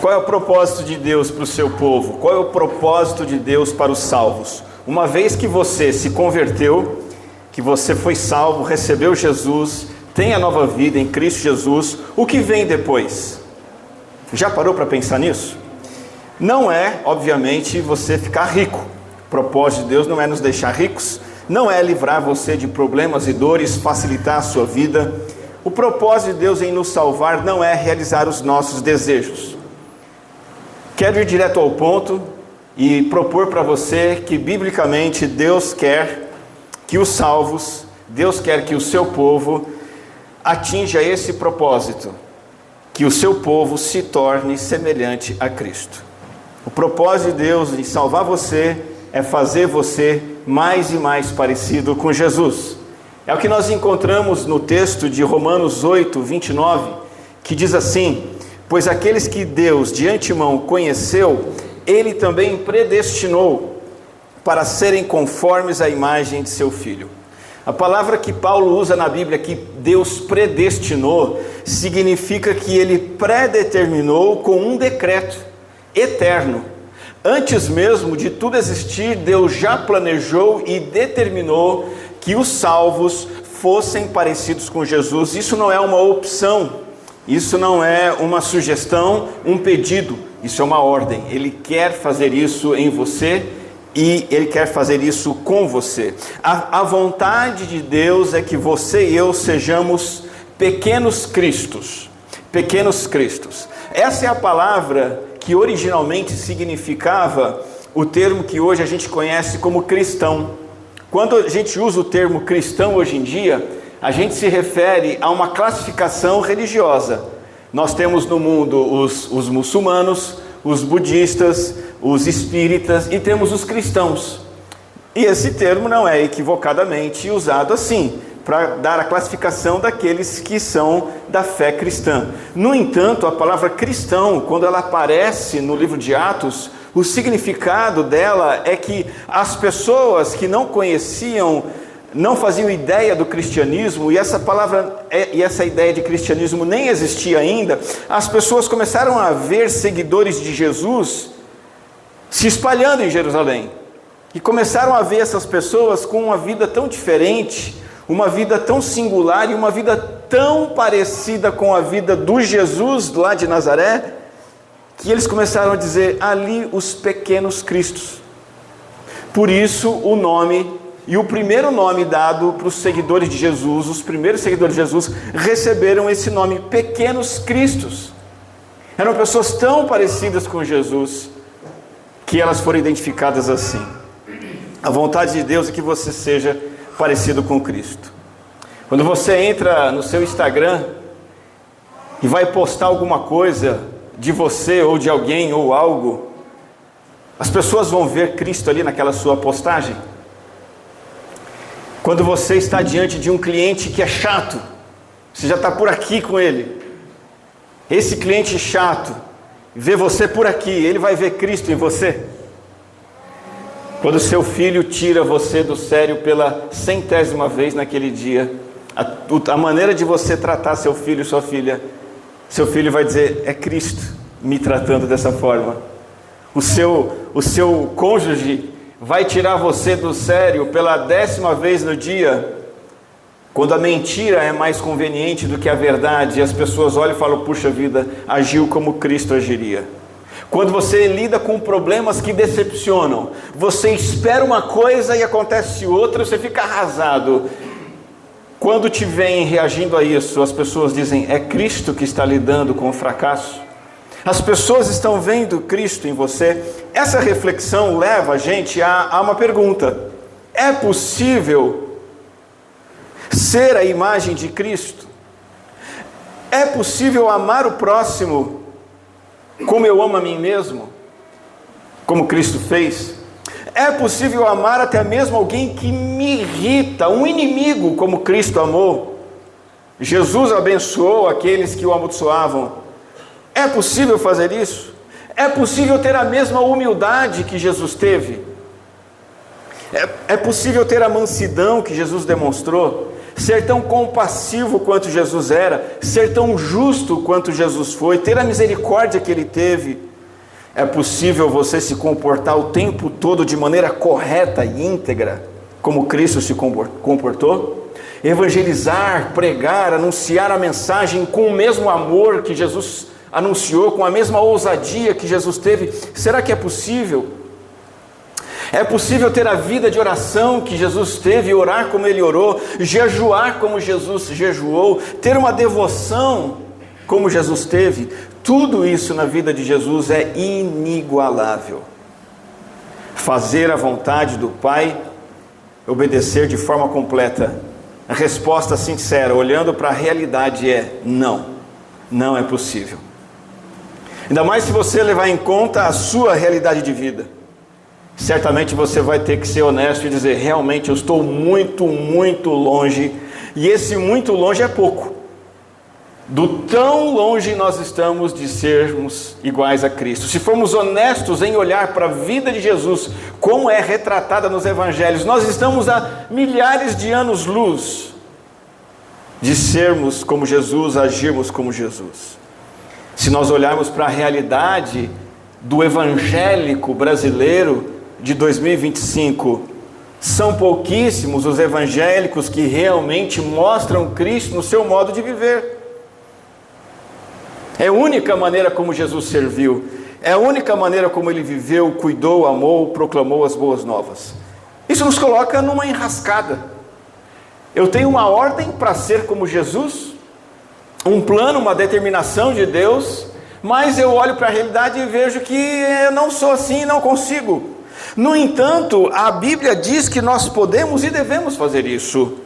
qual é o propósito de Deus para o seu povo? Qual é o propósito de Deus para os salvos? Uma vez que você se converteu, que você foi salvo, recebeu Jesus, tem a nova vida em Cristo Jesus, o que vem depois? Já parou para pensar nisso? Não é, obviamente, você ficar rico. O propósito de Deus não é nos deixar ricos, não é livrar você de problemas e dores, facilitar a sua vida. O propósito de Deus em nos salvar não é realizar os nossos desejos. Quero ir direto ao ponto e propor para você que, biblicamente, Deus quer que os salvos, Deus quer que o seu povo atinja esse propósito, que o seu povo se torne semelhante a Cristo. O propósito de Deus em salvar você é fazer você mais e mais parecido com Jesus. É o que nós encontramos no texto de Romanos 8, 29, que diz assim: pois aqueles que Deus de antemão conheceu, Ele também predestinou para serem conformes à imagem de seu Filho. A palavra que Paulo usa na Bíblia, que Deus predestinou, significa que Ele predeterminou com um decreto eterno. Antes mesmo de tudo existir, Deus já planejou e determinou que os salvos fossem parecidos com Jesus. Isso não é uma opção, isso não é uma sugestão, um pedido, isso é uma ordem. Ele quer fazer isso em você e Ele quer fazer isso com você. A vontade de Deus é que você e eu sejamos pequenos Cristos. Pequenos Cristos. Essa é a palavra que originalmente significava o termo que hoje a gente conhece como cristão. Quando a gente usa o termo cristão hoje em dia, a gente se refere a uma classificação religiosa. Nós temos no mundo os muçulmanos, os budistas, os espíritas e temos os cristãos. E esse termo não é equivocadamente usado assim, para dar a classificação daqueles que são da fé cristã. No entanto, a palavra cristão, quando ela aparece no livro de Atos, o significado dela é que as pessoas que não conheciam, não faziam ideia do cristianismo, e essa palavra e essa ideia de cristianismo nem existia ainda, as pessoas começaram a ver seguidores de Jesus se espalhando em Jerusalém. E começaram a ver essas pessoas com uma vida tão diferente, uma vida tão singular e uma vida tão parecida com a vida do Jesus lá de Nazaré, que eles começaram a dizer: ali os pequenos Cristos. Por isso o nome, e o primeiro nome dado para os seguidores de Jesus, os primeiros seguidores de Jesus receberam esse nome, pequenos Cristos. Eram pessoas tão parecidas com Jesus que elas foram identificadas assim. A vontade de Deus é que você seja parecido com Cristo. Quando você entra no seu Instagram e vai postar alguma coisa de você ou de alguém ou algo, as pessoas vão ver Cristo ali naquela sua postagem. Quando você está diante de um cliente que é chato, você já está por aqui com ele, esse cliente chato vê você por aqui, ele vai ver Cristo em você. Quando seu filho tira você do sério pela 100ª vez naquele dia, a maneira de você tratar seu filho e sua filha, seu filho vai dizer: é Cristo me tratando dessa forma. O seu cônjuge vai tirar você do sério pela 10ª vez no dia, quando a mentira é mais conveniente do que a verdade, e as pessoas olham e falam: puxa vida, agiu como Cristo agiria. Quando você lida com problemas que decepcionam, você espera uma coisa e acontece outra, você fica arrasado. Quando te veem reagindo a isso, as pessoas dizem: é Cristo que está lidando com o fracasso. As pessoas estão vendo Cristo em você. Essa reflexão leva a gente a uma pergunta: é possível ser a imagem de Cristo? É possível amar o próximo como eu amo a mim mesmo, como Cristo fez? É possível amar até mesmo alguém que me irrita, um inimigo, como Cristo amou? Jesus abençoou aqueles que o amaldiçoavam. É possível fazer isso? É possível ter a mesma humildade que Jesus teve? É possível ter a mansidão que Jesus demonstrou? ser tão compassivo quanto Jesus era, ser tão justo quanto Jesus foi, ter a misericórdia que ele teve. É possível você se comportar o tempo todo de maneira correta e íntegra, como Cristo se comportou? Evangelizar, pregar, anunciar a mensagem com o mesmo amor que Jesus anunciou, com a mesma ousadia que Jesus teve. Será que é possível? É possível ter a vida de oração que Jesus teve, orar como ele orou, jejuar como Jesus jejuou, ter uma devoção como Jesus teve? Tudo isso na vida de Jesus é inigualável. Fazer a vontade do Pai, obedecer de forma completa. A resposta sincera, olhando para a realidade, é não. Não é possível. Ainda mais se você levar em conta a sua realidade de vida. Certamente você vai ter que ser honesto e dizer: realmente eu estou muito, muito longe. E esse muito longe é pouco. Do tão longe nós estamos de sermos iguais a Cristo. Se formos honestos em olhar para a vida de Jesus, como é retratada nos evangelhos, nós estamos a milhares de anos-luz de sermos como Jesus, agirmos como Jesus. Se nós olharmos para a realidade do evangélico brasileiro de 2025, são pouquíssimos os evangélicos que realmente mostram Cristo no seu modo de viver. É a única maneira como Jesus serviu, é a única maneira como ele viveu, cuidou, amou, proclamou as boas novas. Isso nos coloca numa enrascada. Eu tenho uma ordem para ser como Jesus, um plano, uma determinação de Deus, mas eu olho para a realidade e vejo que eu não sou assim, não consigo. No entanto, a Bíblia diz que nós podemos e devemos fazer isso.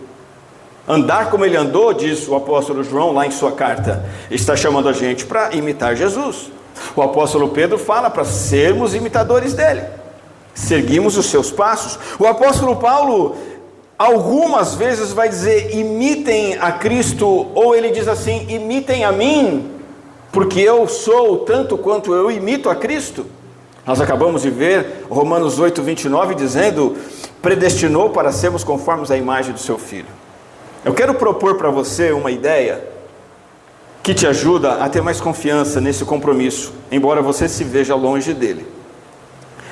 Andar como ele andou, diz o apóstolo João lá em sua carta, está chamando a gente para imitar Jesus. O apóstolo Pedro fala para sermos imitadores dele, seguimos os seus passos. O apóstolo Paulo algumas vezes vai dizer: imitem a Cristo, ou ele diz assim: imitem a mim, porque eu sou tanto quanto eu imito a Cristo. Nós acabamos de ver Romanos 8:29 dizendo: predestinou para sermos conformes à imagem do seu Filho. Eu quero propor para você uma ideia que te ajuda a ter mais confiança nesse compromisso, embora você se veja longe dele.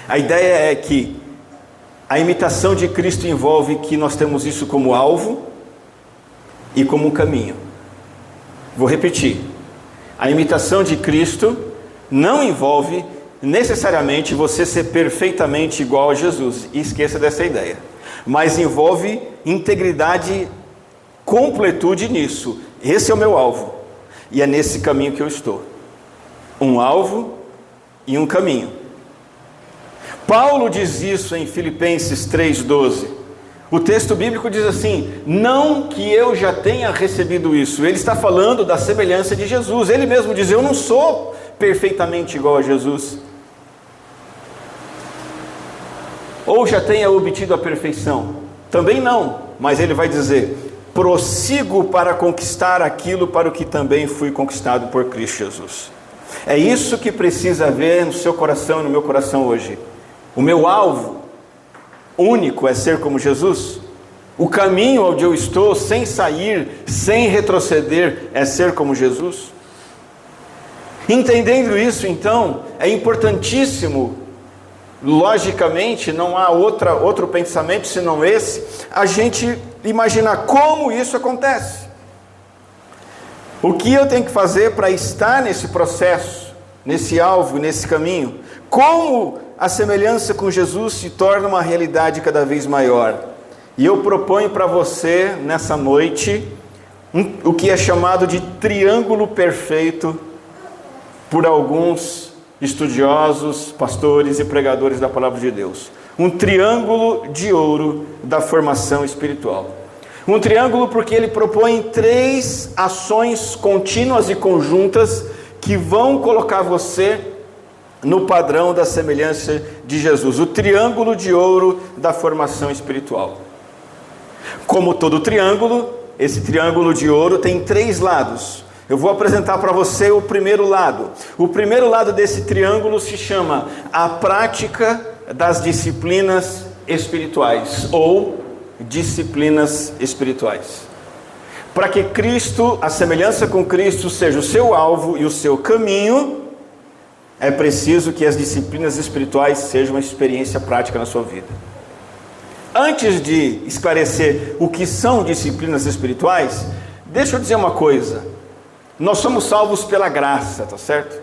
A ideia é que a imitação de Cristo envolve que nós temos isso como alvo e como um caminho. Vou repetir: a imitação de Cristo não envolve necessariamente você ser perfeitamente igual a Jesus, e esqueça dessa ideia, mas envolve integridade, completude nisso. Esse é o meu alvo, e é nesse caminho que eu estou. Um alvo e um caminho. Paulo diz isso em Filipenses 3:12. O texto bíblico diz assim: não que eu já tenha recebido isso. Ele está falando da semelhança de Jesus. Ele mesmo diz: eu não sou perfeitamente igual a Jesus, ou já tenha obtido a perfeição. Também não, mas ele vai dizer: prossigo para conquistar aquilo para o que também fui conquistado por Cristo Jesus. É isso que precisa haver no seu coração e no meu coração hoje. O meu alvo único é ser como Jesus. O caminho onde eu estou, sem sair, sem retroceder, é ser como Jesus. Entendendo isso, então, é importantíssimo, logicamente, não há outro pensamento senão esse, a gente imaginar como isso acontece. O que eu tenho que fazer para estar nesse processo, nesse alvo, nesse caminho? Como a semelhança com Jesus se torna uma realidade cada vez maior? E eu proponho para você, nessa noite, o que é chamado de triângulo perfeito por alguns estudiosos, pastores e pregadores da palavra de Deus. Um triângulo de ouro da formação espiritual. Um triângulo porque ele propõe 3 ações contínuas e conjuntas que vão colocar você no padrão da semelhança de Jesus. O triângulo de ouro da formação espiritual. Como todo triângulo, esse triângulo de ouro tem 3 lados. Eu vou apresentar para você o primeiro lado. O primeiro lado desse triângulo se chama a prática das disciplinas espirituais, ou disciplinas espirituais. Para que Cristo, a semelhança com Cristo, seja o seu alvo e o seu caminho, é preciso que as disciplinas espirituais sejam uma experiência prática na sua vida. Antes de esclarecer o que são disciplinas espirituais, deixa eu dizer uma coisa. Nós somos salvos pela graça, tá certo?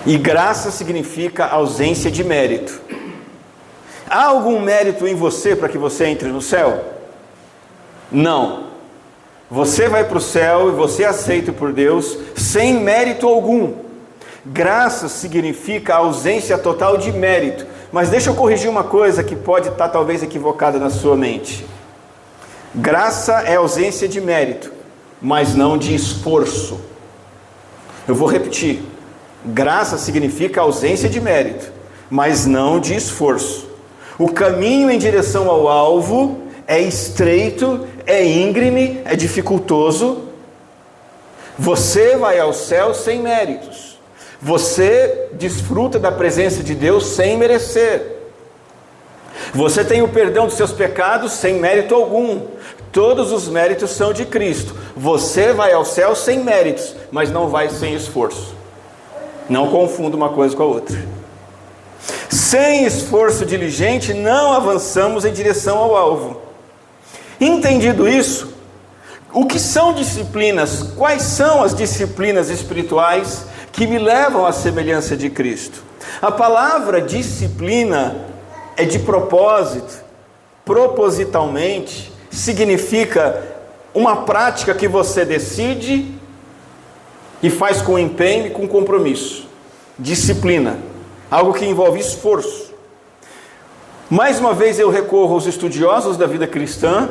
E graça significa ausência de mérito. Há algum mérito em você para que você entre no céu? Não. Você vai para o céu e você é aceito por Deus sem mérito algum. Graça significa ausência total de mérito. Mas deixa eu corrigir uma coisa que pode estar talvez equivocada na sua mente. Graça é ausência de mérito, mas não de esforço. Eu vou repetir. Graça significa ausência de mérito, mas não de esforço. O caminho em direção ao alvo é estreito, é íngreme, é dificultoso. Você vai ao céu sem méritos. Você desfruta da presença de Deus sem merecer. Você tem o perdão dos seus pecados sem mérito algum. Todos os méritos são de Cristo. Você vai ao céu sem méritos, mas não vai sem esforço. Não confunda uma coisa com a outra. Sem esforço diligente, não avançamos em direção ao alvo. Entendido isso, o que são disciplinas? Quais são as disciplinas espirituais que me levam à semelhança de Cristo? A palavra disciplina é de propósito, propositalmente, significa uma prática que você decide e faz com empenho e com compromisso. Disciplina, algo que envolve esforço. Mais uma vez eu recorro aos estudiosos da vida cristã,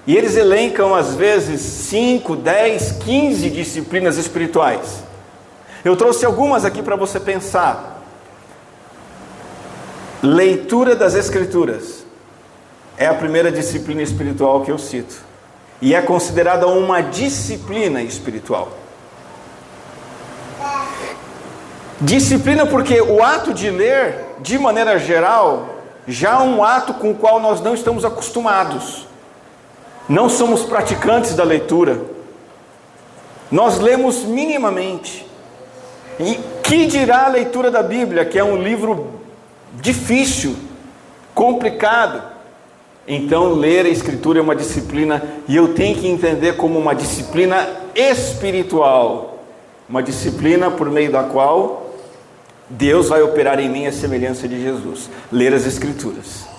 e eles elencam às vezes 5, 10, 15 disciplinas espirituais. Eu trouxe algumas aqui para você pensar. Leitura das Escrituras é a primeira disciplina espiritual que eu cito, e é considerada uma disciplina espiritual. Disciplina porque o ato de ler, de maneira geral, já é um ato com o qual nós não estamos acostumados. Não somos praticantes da leitura. Nós lemos minimamente. E que dirá a leitura da Bíblia, que é um livro difícil, complicado. Então ler a Escritura é uma disciplina, e eu tenho que entender como uma disciplina espiritual. Uma disciplina por meio da qual Deus vai operar em mim a semelhança de Jesus. Ler as Escrituras.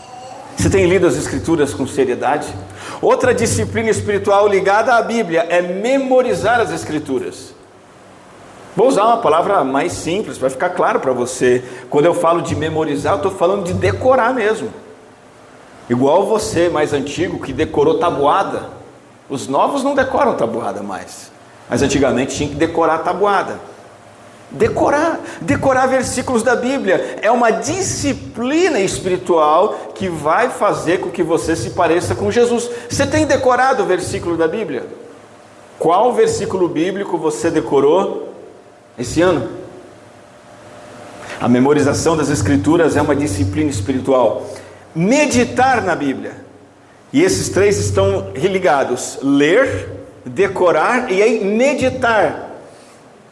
Você tem lido as Escrituras com seriedade? Outra disciplina espiritual ligada à Bíblia é memorizar as Escrituras. Vou usar uma palavra mais simples para ficar claro para você. Quando eu falo de memorizar, eu estou falando de decorar mesmo. Igual você, mais antigo, que decorou tabuada. Os novos não decoram tabuada mais. Mas antigamente tinha que decorar tabuada. Decorar versículos da Bíblia é uma disciplina espiritual que vai fazer com que você se pareça com Jesus. Você tem decorado o versículo da Bíblia? Qual versículo bíblico você decorou esse ano? A memorização das Escrituras é uma disciplina espiritual. Meditar na Bíblia. E esses três estão ligados: ler, decorar e aí meditar.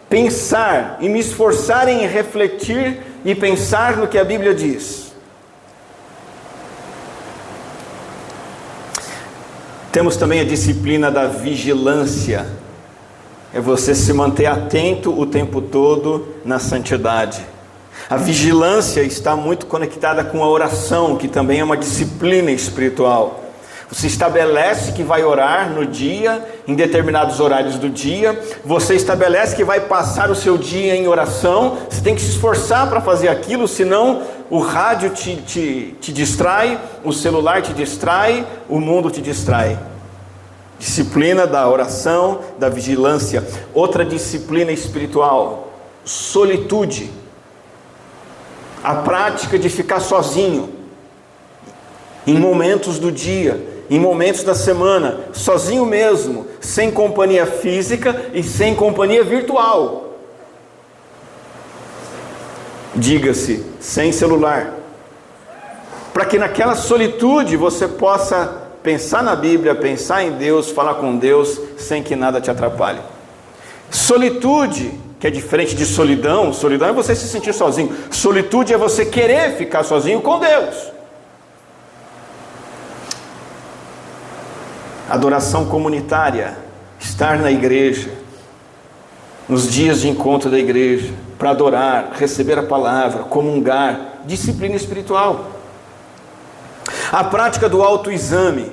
Pensar e me esforçar em refletir e pensar no que a Bíblia diz. Temos também a disciplina da vigilância. É você se manter atento o tempo todo na santidade. A vigilância está muito conectada com a oração, que também é uma disciplina espiritual. Você estabelece que vai orar no dia, em determinados horários do dia. Você estabelece que vai passar o seu dia em oração. Você tem que se esforçar para fazer aquilo, senão o rádio te distrai, o celular te distrai, o mundo te distrai. Disciplina da oração, da vigilância. Outra disciplina espiritual: solitude. A prática de ficar sozinho em momentos do dia, em momentos da semana, sozinho mesmo, sem companhia física e sem companhia virtual. Diga-se, sem celular. Para que naquela solitude você possa pensar na Bíblia, pensar em Deus, falar com Deus, sem que nada te atrapalhe. Solitude, que é diferente de solidão. Solidão é você se sentir sozinho. Solitude é você querer ficar sozinho com Deus. Adoração comunitária, estar na igreja, nos dias de encontro da igreja, para adorar, receber a palavra, comungar, disciplina espiritual. A prática do autoexame,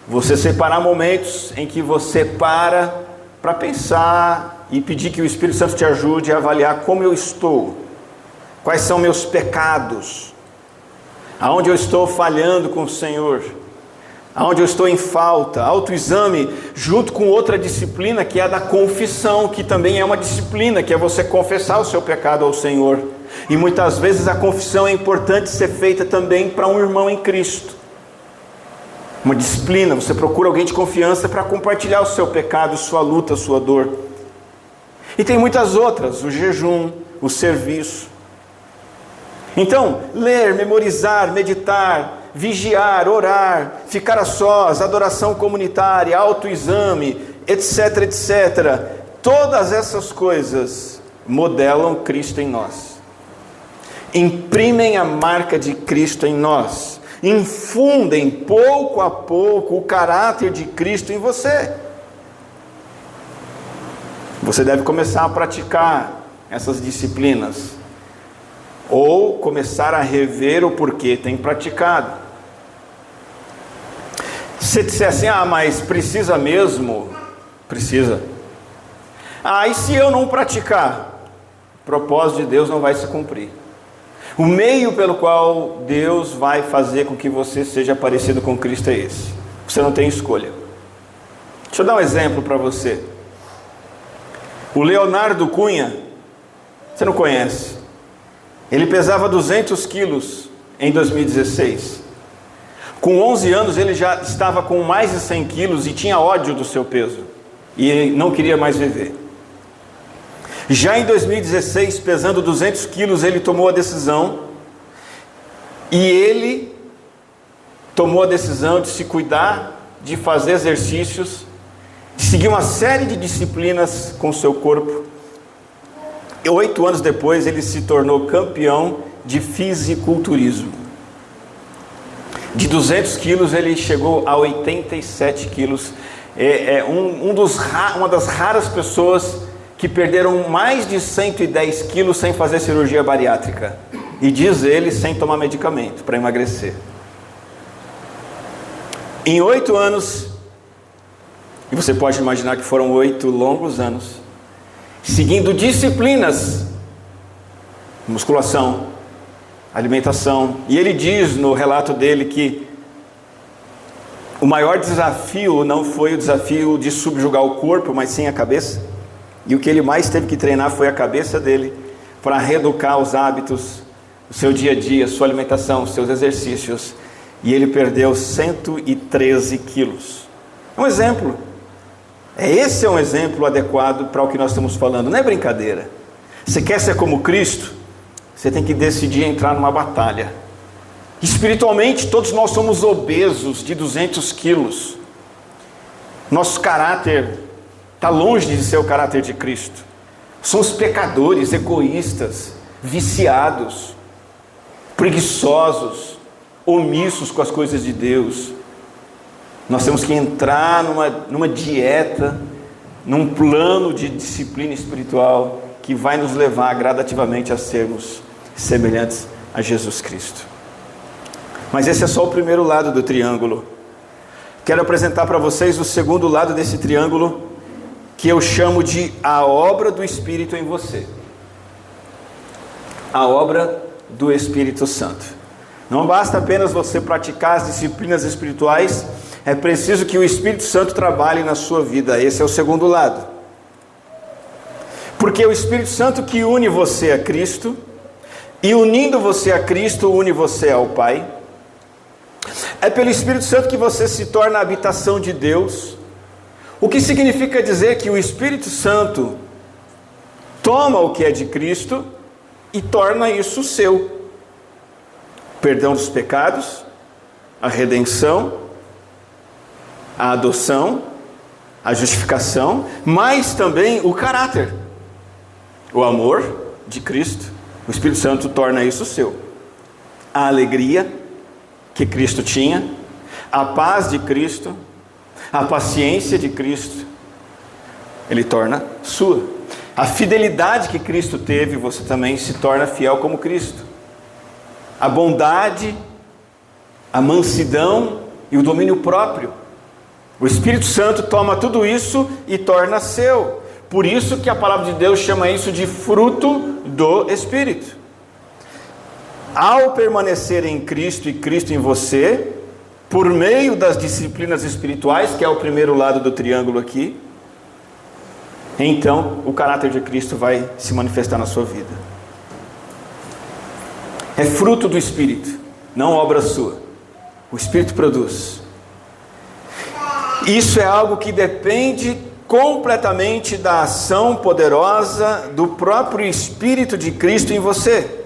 você separar momentos em que você para pensar e pedir que o Espírito Santo te ajude a avaliar como eu estou, quais são meus pecados, aonde eu estou falhando com o Senhor, aonde eu estou em falta. Autoexame junto com outra disciplina, que é a da confissão, que também é uma disciplina, que é você confessar o seu pecado ao Senhor. E muitas vezes a confissão é importante ser feita também para um irmão em Cristo. Uma disciplina, você procura alguém de confiança para compartilhar o seu pecado, sua luta, sua dor. E tem muitas outras, o jejum, o serviço. Então, ler, memorizar, meditar, vigiar, orar, ficar a sós, adoração comunitária, autoexame, etc, etc. Todas essas coisas modelam Cristo em nós. Imprimem a marca de Cristo em nós. Infundem pouco a pouco o caráter de Cristo em você. Você deve começar a praticar essas disciplinas, ou começar a rever o porquê tem praticado. Se disser assim, mas precisa mesmo? Precisa. E se eu não praticar? O propósito de Deus não vai se cumprir. O meio pelo qual Deus vai fazer com que você seja parecido com Cristo é esse. Você não tem escolha. Deixa eu dar um exemplo para você. O Leonardo Cunha, você não conhece. Ele pesava 200 quilos em 2016. Com 11 anos ele já estava com mais de 100 quilos e tinha ódio do seu peso. E ele não queria mais viver. Já em 2016, pesando 200 quilos, ele tomou a decisão. E ele tomou a decisão de se cuidar, de fazer exercícios, de seguir uma série de disciplinas com o seu corpo. E 8 anos depois, ele se tornou campeão de fisiculturismo. De 200 quilos, ele chegou a 87 quilos. Uma das raras pessoas que perderam mais de 110 quilos sem fazer cirurgia bariátrica. E diz ele, sem tomar medicamento para emagrecer. Em 8 anos, e você pode imaginar que foram 8 longos anos, seguindo disciplinas, musculação, alimentação. E ele diz no relato dele que o maior desafio não foi o desafio de subjugar o corpo, mas sim a cabeça. E o que ele mais teve que treinar foi a cabeça dele, para reeducar os hábitos, o seu dia a dia, sua alimentação, seus exercícios. E ele perdeu 113 quilos. É um exemplo. Esse é um exemplo adequado para o que nós estamos falando. Não é brincadeira. Você quer ser como Cristo? Você tem que decidir entrar numa batalha. Espiritualmente, todos nós somos obesos de 200 quilos. Nosso caráter está longe de ser o caráter de Cristo. Somos pecadores, egoístas, viciados, preguiçosos, omissos com as coisas de Deus. Nós temos que entrar numa dieta, num plano de disciplina espiritual que vai nos levar gradativamente a sermos semelhantes a Jesus Cristo. Mas esse é só o primeiro lado do triângulo. Quero apresentar para vocês o segundo lado desse triângulo, que eu chamo de a obra do Espírito em você. A obra do Espírito Santo. Não basta apenas você praticar as disciplinas espirituais, é preciso que o Espírito Santo trabalhe na sua vida. Esse é o segundo lado. Porque é o Espírito Santo que une você a Cristo, e unindo você a Cristo, une você ao Pai. É pelo Espírito Santo que você se torna a habitação de Deus, o que significa dizer que o Espírito Santo toma o que é de Cristo e torna isso seu. Perdão dos pecados, a redenção a adoção, a justificação, mas também o caráter, o amor de Cristo. O Espírito Santo torna isso seu. A alegria que Cristo tinha, a paz de Cristo, a paciência de Cristo, Ele torna sua. A fidelidade que Cristo teve, você também se torna fiel como Cristo. A bondade, a mansidão e o domínio próprio. O Espírito Santo toma tudo isso e torna seu. Por isso que a palavra de Deus chama isso de fruto do Espírito. Ao permanecer em Cristo e Cristo em você, por meio das disciplinas espirituais, que é o primeiro lado do triângulo aqui, então o caráter de Cristo vai se manifestar na sua vida. É fruto do Espírito, não obra sua. O Espírito produz. Isso é algo que depende completamente da ação poderosa do próprio Espírito de Cristo em você.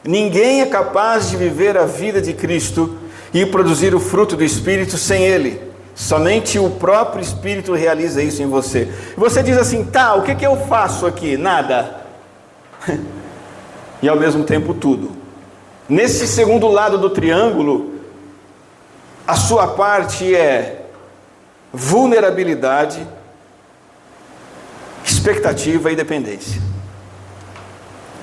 Ninguém é capaz de viver a vida de Cristo e produzir o fruto do Espírito sem Ele. Somente o próprio Espírito realiza isso em você. Você diz assim, tá, o que eu faço aqui? Nada. E ao mesmo tempo tudo. Nesse segundo lado do triângulo, a sua parte é vulnerabilidade, expectativa e dependência.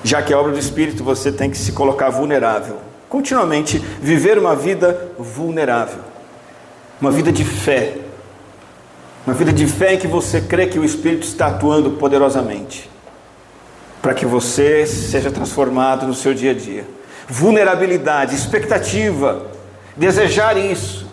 Já que é obra do Espírito, você tem que se colocar vulnerável. Continuamente viver uma vida vulnerável. Uma vida de fé. Uma vida de fé em que você crê que o Espírito está atuando poderosamente. Para que você seja transformado no seu dia a dia. Vulnerabilidade, expectativa. Desejar isso.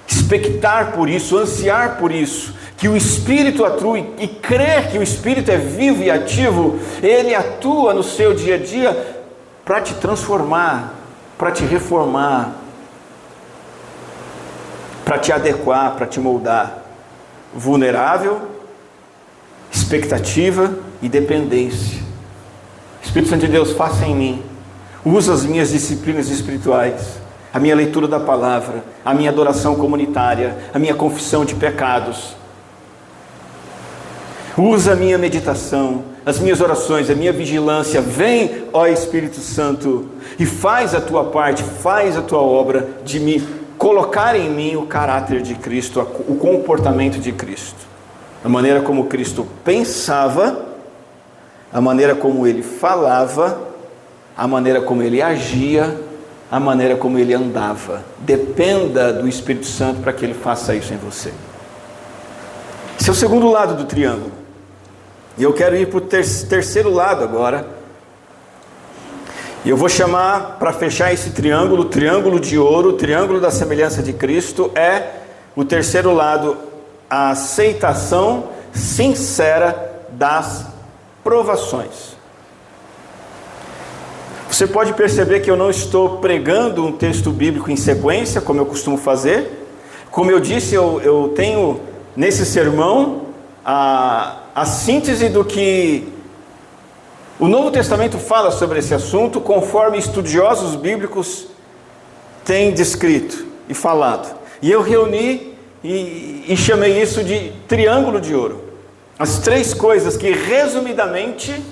Expectar por isso, ansiar por isso. Que o Espírito atue e crer que o Espírito é vivo e ativo, Ele atua no seu dia a dia para te transformar, para te reformar, para te adequar, para te moldar. Vulnerável, expectativa e dependência. Espírito Santo de Deus, faça em mim, usa as minhas disciplinas espirituais, a minha leitura da palavra, a minha adoração comunitária, a minha confissão de pecados. Usa a minha meditação, as minhas orações, a minha vigilância. Vem, ó Espírito Santo, e faz a tua parte, faz a tua obra de me colocar em mim o caráter de Cristo, o comportamento de Cristo. A maneira como Cristo pensava, a maneira como Ele falava, a maneira como Ele agia, a maneira como Ele andava. Dependa do Espírito Santo para que Ele faça isso em você. Esse é o segundo lado do triângulo. E eu quero ir para o terceiro lado agora. E eu vou chamar, para fechar esse triângulo, o triângulo de ouro, o triângulo da semelhança de Cristo, é o terceiro lado, a aceitação sincera das provações. Você pode perceber que eu não estou pregando um texto bíblico em sequência, como eu costumo fazer. Como eu disse, eu tenho nesse sermão a síntese do que o Novo Testamento fala sobre esse assunto, conforme estudiosos bíblicos têm descrito e falado. E eu reuni e chamei isso de triângulo de ouro. As três coisas que, resumidamente,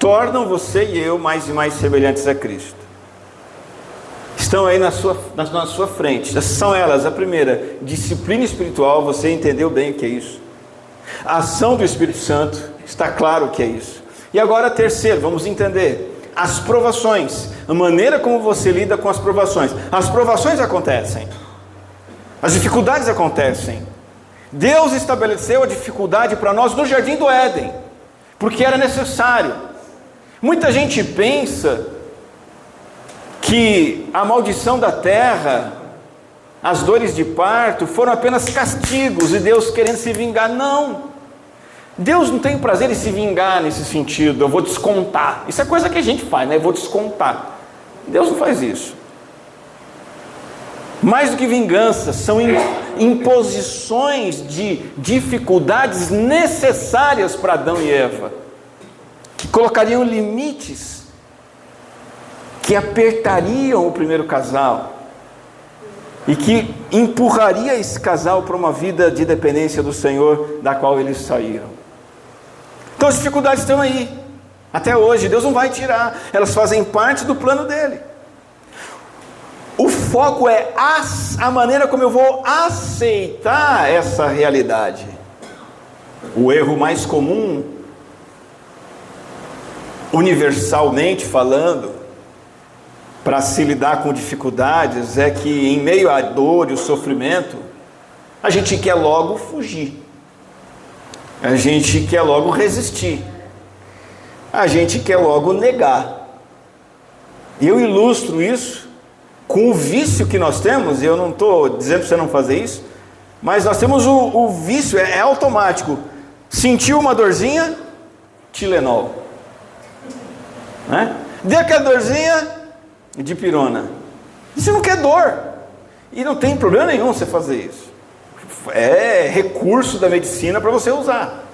tornam você e eu mais e mais semelhantes a Cristo. Estão aí na sua frente. São elas: a primeira, disciplina espiritual. Você entendeu bem o que é isso. A ação do Espírito Santo, está claro o que é isso. E agora a terceira, vamos entender as provações, a maneira como você lida com as provações. As provações acontecem, as dificuldades acontecem. Deus estabeleceu a dificuldade para nós no Jardim do Éden, porque era necessário. Muita gente pensa que a maldição da terra, as dores de parto, foram apenas castigos e Deus querendo se vingar. Não, Deus não tem prazer em se vingar nesse sentido. Eu vou descontar. Isso é coisa que a gente faz, né? Eu vou descontar. Deus não faz isso. Mais do que vingança, são imposições de dificuldades necessárias para Adão e Eva, que colocariam limites, que apertariam o primeiro casal, e que empurraria esse casal para uma vida de dependência do Senhor, da qual eles saíram. Então as dificuldades estão aí, até hoje, Deus não vai tirar, elas fazem parte do plano dele. O foco é a maneira como eu vou aceitar essa realidade. O erro mais comum, universalmente falando, para se lidar com dificuldades, é que em meio à dor e o sofrimento, a gente quer logo fugir, a gente quer logo resistir, a gente quer logo negar. E eu ilustro isso com o vício que nós temos, e eu não estou dizendo para você não fazer isso, mas nós temos o vício, é automático. Sentiu uma dorzinha? Tilenol. Né? Deu aquela dorzinha? Dipirona. Você não quer dor. E não tem problema nenhum você fazer isso. É recurso da medicina para você usar.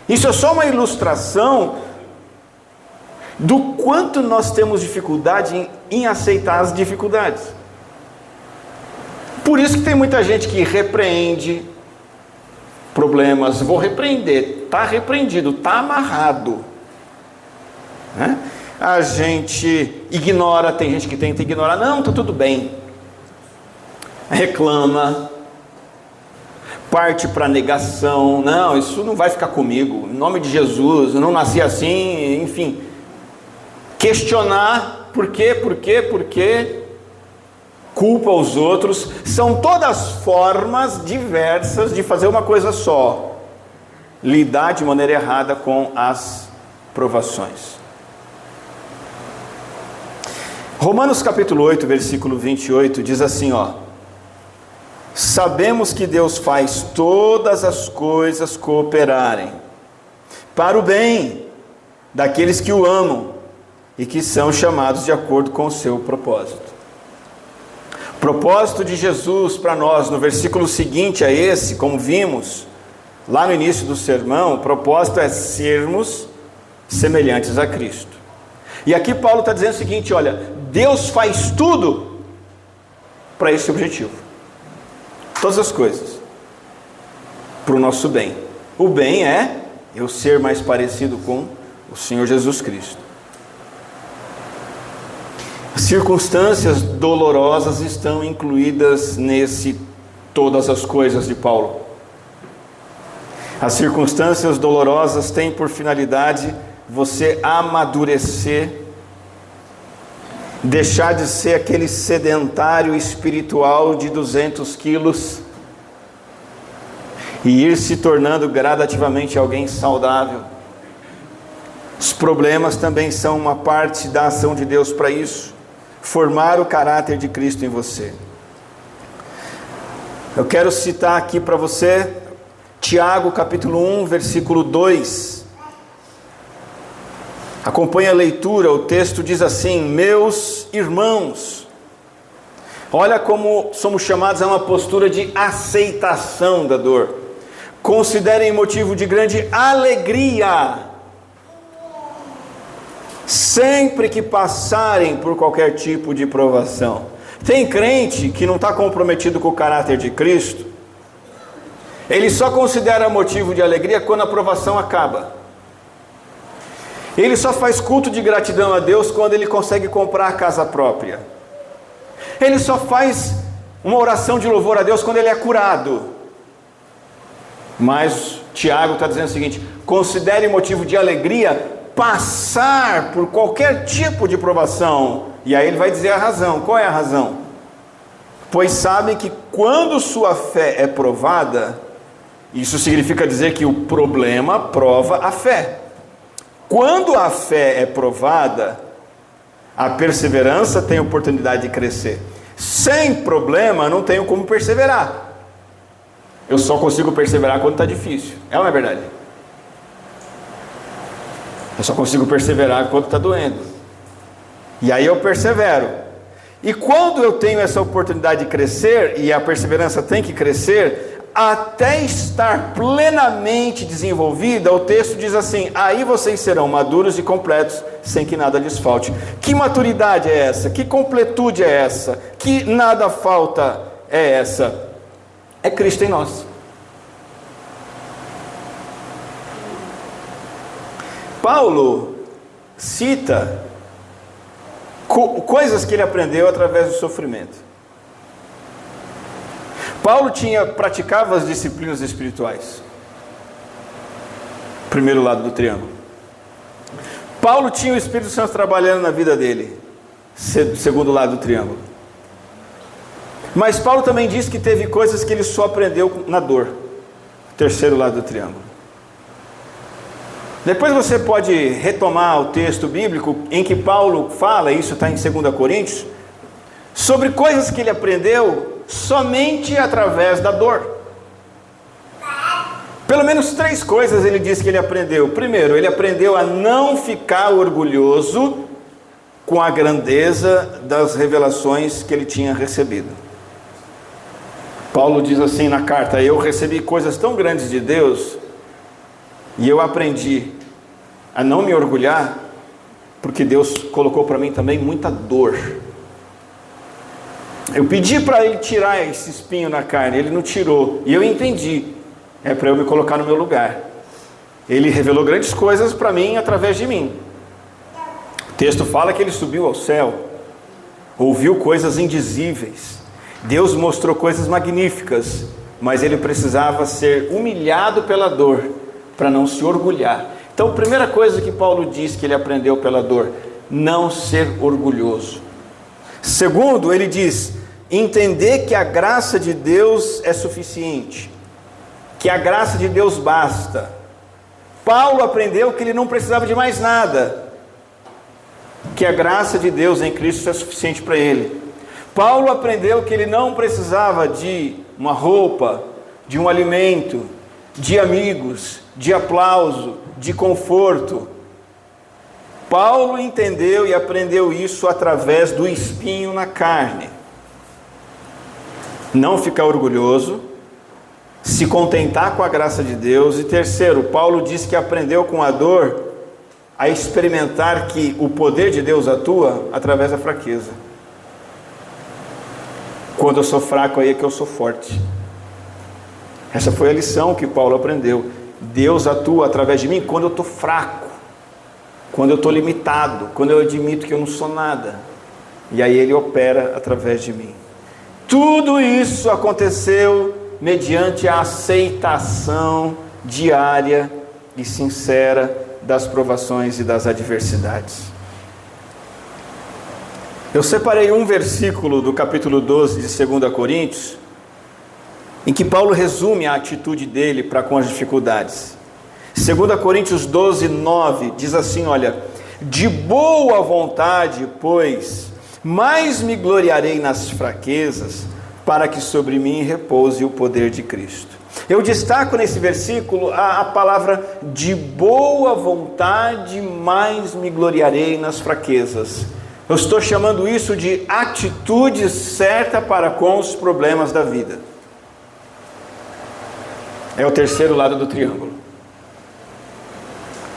Isso é só uma ilustração do quanto nós temos dificuldade em aceitar as dificuldades. Por isso que tem muita gente que repreende problemas. Vou repreender. Está repreendido, está amarrado. Né? A gente ignora, tem gente que tenta ignorar. Não, está tudo bem. Reclama. Parte para negação. Não, isso não vai ficar comigo. Em nome de Jesus, eu não nasci assim. Enfim. Questionar. Por quê? Culpa aos outros. São todas formas diversas de fazer uma coisa só: lidar de maneira errada com as provações. Romanos capítulo 8, versículo 28 diz assim, sabemos que Deus faz todas as coisas cooperarem para o bem daqueles que o amam e que são chamados de acordo com o seu propósito. O propósito de Jesus para nós, no versículo seguinte a esse, como vimos lá no início do sermão, o propósito é sermos semelhantes a Cristo. E aqui Paulo está dizendo o seguinte, olha, Deus faz tudo para esse objetivo. Todas as coisas. Para o nosso bem. O bem é eu ser mais parecido com o Senhor Jesus Cristo. Circunstâncias dolorosas estão incluídas nesse todas as coisas de Paulo. As circunstâncias dolorosas têm por finalidade você amadurecer, deixar de ser aquele sedentário espiritual de 200 quilos e ir se tornando gradativamente alguém saudável. Os problemas também são uma parte da ação de Deus para isso. Formar o caráter de Cristo em você. Eu quero citar aqui para você Tiago capítulo 1, versículo 2. Acompanhe a leitura, o texto diz assim: meus irmãos, olha como somos chamados a uma postura de aceitação da dor. Considerem motivo de grande alegria sempre que passarem por qualquer tipo de provação. Tem crente que não está comprometido com o caráter de Cristo, ele só considera motivo de alegria quando a provação acaba. Ele só faz culto de gratidão a Deus quando ele consegue comprar a casa própria. Ele só faz uma oração de louvor a Deus quando ele é curado. Mas Tiago está dizendo o seguinte: considere motivo de alegria passar por qualquer tipo de provação. E aí ele vai dizer a razão. Qual é a razão? Pois sabem que quando sua fé é provada, isso significa dizer que o problema prova a fé. Quando a fé é provada, a perseverança tem oportunidade de crescer. Sem problema, não tenho como perseverar. Eu só consigo perseverar quando está difícil. É ou não é verdade? Eu só consigo perseverar quando está doendo. E aí eu persevero. E quando eu tenho essa oportunidade de crescer, e a perseverança tem que crescer, até estar plenamente desenvolvida, o texto diz assim: aí vocês serão maduros e completos, sem que nada lhes falte. Que maturidade é essa? Que completude é essa? Que nada falta é essa: é Cristo em nós. Paulo cita coisas que ele aprendeu através do sofrimento. Paulo praticava as disciplinas espirituais. Primeiro lado do triângulo. Paulo tinha o Espírito Santo trabalhando na vida dele. Segundo lado do triângulo. Mas Paulo também disse que teve coisas que ele só aprendeu na dor. Terceiro lado do triângulo. Depois você pode retomar o texto bíblico em que Paulo fala, isso está em 2 Coríntios, sobre coisas que ele aprendeu somente através da dor. Pelo menos 3 coisas ele diz que ele aprendeu. Primeiro, ele aprendeu a não ficar orgulhoso com a grandeza das revelações que ele tinha recebido. Paulo diz assim na carta: eu recebi coisas tão grandes de Deus, e eu aprendi a não me orgulhar, porque Deus colocou para mim também muita dor. Eu pedi para ele tirar esse espinho na carne, ele não tirou, e eu entendi, é para eu me colocar no meu lugar. Ele revelou grandes coisas para mim através de mim. O texto fala que ele subiu ao céu, ouviu coisas indizíveis, Deus mostrou coisas magníficas, mas ele precisava ser humilhado pela dor, para não se orgulhar. Então, a primeira coisa que Paulo diz que ele aprendeu pela dor: não ser orgulhoso. Segundo, ele diz: entender que a graça de Deus é suficiente, que a graça de Deus basta. Paulo aprendeu que ele não precisava de mais nada, que a graça de Deus em Cristo é suficiente para ele. Paulo aprendeu que ele não precisava de uma roupa, de um alimento, de amigos, de aplauso, de conforto. Paulo entendeu e aprendeu isso através do espinho na carne. Não ficar orgulhoso, se contentar com a graça de Deus. E terceiro, Paulo diz que aprendeu com a dor a experimentar que o poder de Deus atua através da fraqueza. Quando eu sou fraco, aí é que eu sou forte. Essa foi a lição que Paulo aprendeu. Deus atua através de mim quando eu estou fraco, quando eu estou limitado, quando eu admito que eu não sou nada. E aí ele opera através de mim. Tudo isso aconteceu mediante a aceitação diária e sincera das provações e das adversidades. Eu separei um versículo do capítulo 12 de 2 Coríntios, em que Paulo resume a atitude dele para com as dificuldades. 2 Coríntios 12, 9, diz assim, olha: de boa vontade, pois, mais me gloriarei nas fraquezas, para que sobre mim repouse o poder de Cristo. Eu destaco nesse versículo a palavra de boa vontade, mais me gloriarei nas fraquezas. Eu estou chamando isso de atitude certa para com os problemas da vida. É o terceiro lado do triângulo.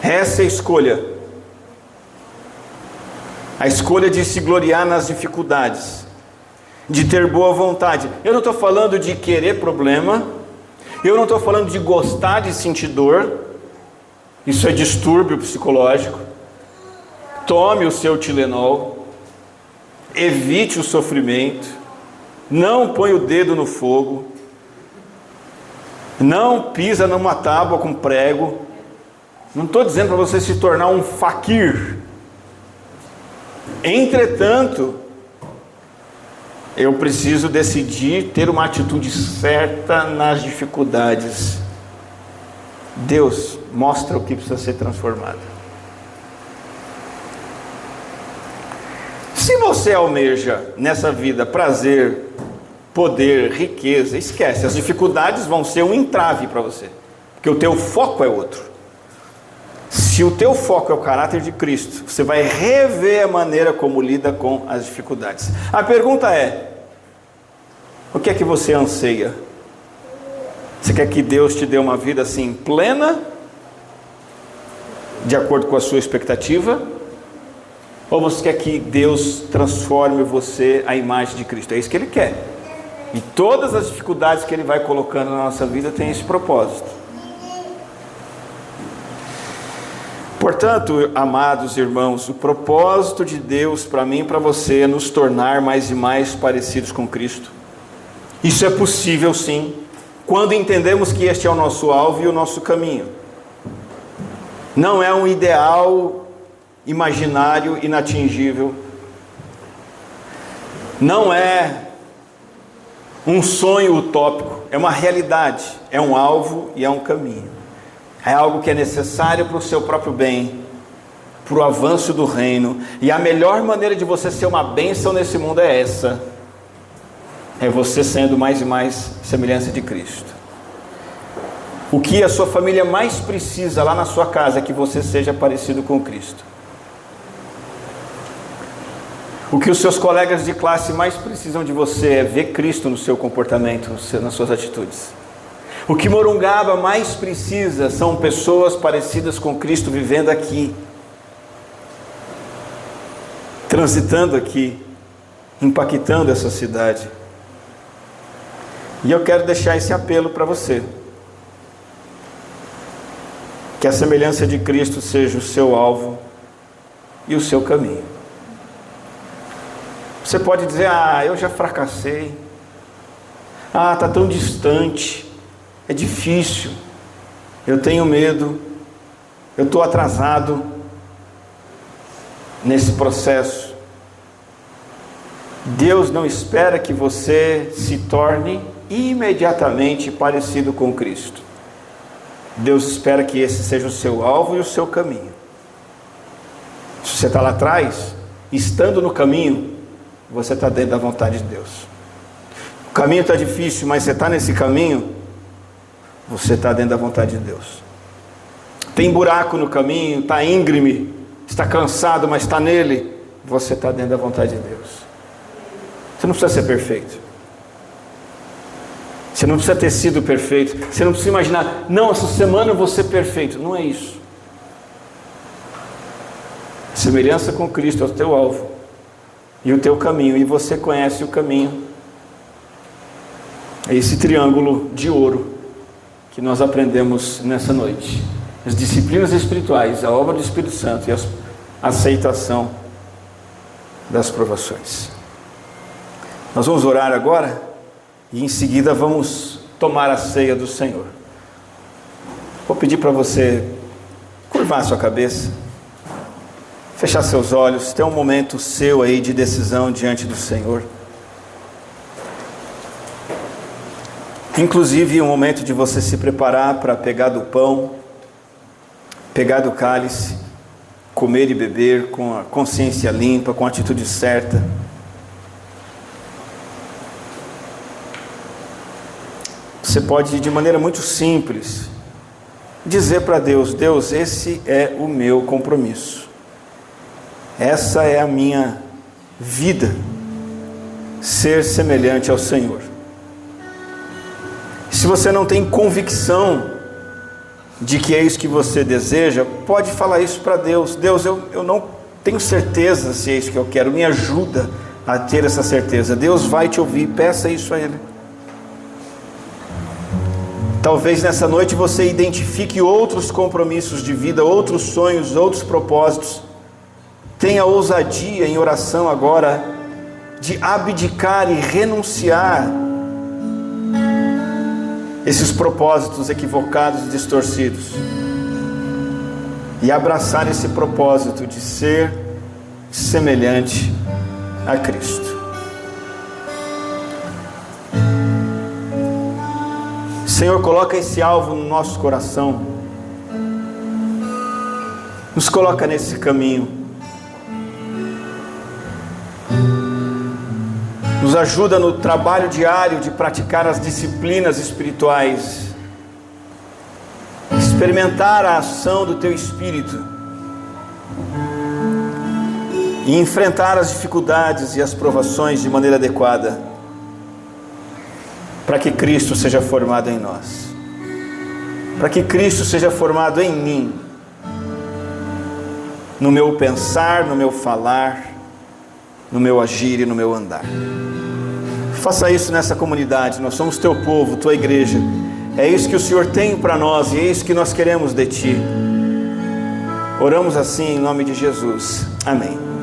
Essa é a escolha. A escolha de se gloriar nas dificuldades, de ter boa vontade. Eu não estou falando de querer problema, eu não estou falando de gostar de sentir dor. Isso é distúrbio psicológico. Tome o seu Tilenol, evite o sofrimento, não põe o dedo no fogo, não pisa numa tábua com prego. Não estou dizendo para você se tornar um faquir. Entretanto, eu preciso decidir ter uma atitude certa nas dificuldades. Deus mostra o que precisa ser transformado. Se você almeja nessa vida prazer, poder, riqueza, esquece, as dificuldades vão ser um entrave para você, porque o teu foco é outro. Se o teu foco é o caráter de Cristo, você vai rever a maneira como lida com as dificuldades. A pergunta é: o que é que você anseia? Você quer que Deus te dê uma vida assim plena, de acordo com a sua expectativa? Ou você quer que Deus transforme você à imagem de Cristo? É isso que Ele quer. E todas as dificuldades que Ele vai colocando na nossa vida têm esse propósito. Portanto, amados irmãos, o propósito de Deus para mim e para você é nos tornar mais e mais parecidos com Cristo. Isso é possível sim, quando entendemos que este é o nosso alvo e o nosso caminho. Não é um ideal imaginário, inatingível. Não é um sonho utópico, é uma realidade, é um alvo e é um caminho. É algo que é necessário para o seu próprio bem, para o avanço do reino. E a melhor maneira de você ser uma bênção nesse mundo é essa. É você sendo mais e mais semelhança de Cristo. O que a sua família mais precisa lá na sua casa é que você seja parecido com Cristo. O que os seus colegas de classe mais precisam de você é ver Cristo no seu comportamento, nas suas atitudes. O que Morungaba mais precisa são pessoas parecidas com Cristo vivendo aqui, transitando aqui, impactando essa cidade. E eu quero deixar esse apelo para você. Que a semelhança de Cristo seja o seu alvo e o seu caminho. Você pode dizer, eu já fracassei. Está tão distante. É difícil. Eu tenho medo. Eu estou atrasado nesse processo. Deus não espera que você se torne imediatamente parecido com Cristo. Deus espera que esse seja o seu alvo e o seu caminho. Se você está lá atrás, estando no caminho, você está dentro da vontade de Deus. O caminho está difícil, mas você está nesse caminho, você está dentro da vontade de Deus. Tem buraco no caminho, está íngreme, está cansado, mas está nele, você está dentro da vontade de Deus. Você não precisa ser perfeito. Você não precisa ter sido perfeito. Você não precisa imaginar, não, essa semana eu vou ser perfeito. Não é isso. Semelhança com Cristo é o teu alvo e o teu caminho, e você conhece o caminho. É esse triângulo de ouro que nós aprendemos nessa noite. As disciplinas espirituais, a obra do Espírito Santo e a aceitação das provações. Nós vamos orar agora e em seguida vamos tomar a ceia do Senhor. Vou pedir para você curvar sua cabeça, fechar seus olhos, ter um momento seu aí de decisão diante do Senhor. Inclusive um momento de você se preparar para pegar do pão, pegar do cálice, comer e beber com a consciência limpa, com a atitude certa. Você pode, de maneira muito simples, dizer para Deus: Deus, esse é o meu compromisso. Essa é a minha vida, ser semelhante ao Senhor. Se você não tem convicção de que é isso que você deseja, pode falar isso para Deus. Deus, eu não tenho certeza se é isso que eu quero, me ajuda a ter essa certeza. Deus vai te ouvir, peça isso a Ele. Talvez nessa noite você identifique outros compromissos de vida, outros sonhos, outros propósitos. Tenha ousadia em oração agora de abdicar e renunciar esses propósitos equivocados e distorcidos e abraçar esse propósito de ser semelhante a Cristo. Senhor, coloca esse alvo no nosso coração, nos coloca nesse caminho, nos ajuda no trabalho diário de praticar as disciplinas espirituais, experimentar a ação do Teu Espírito e enfrentar as dificuldades e as provações de maneira adequada, para que Cristo seja formado em nós, para que Cristo seja formado em mim, no meu pensar, no meu falar, no meu agir e no meu andar. faça isso nessa comunidade. Nós somos teu povo, tua igreja. É isso que o Senhor tem para nós e é isso que nós queremos de ti. Oramos assim em nome de Jesus. Amém.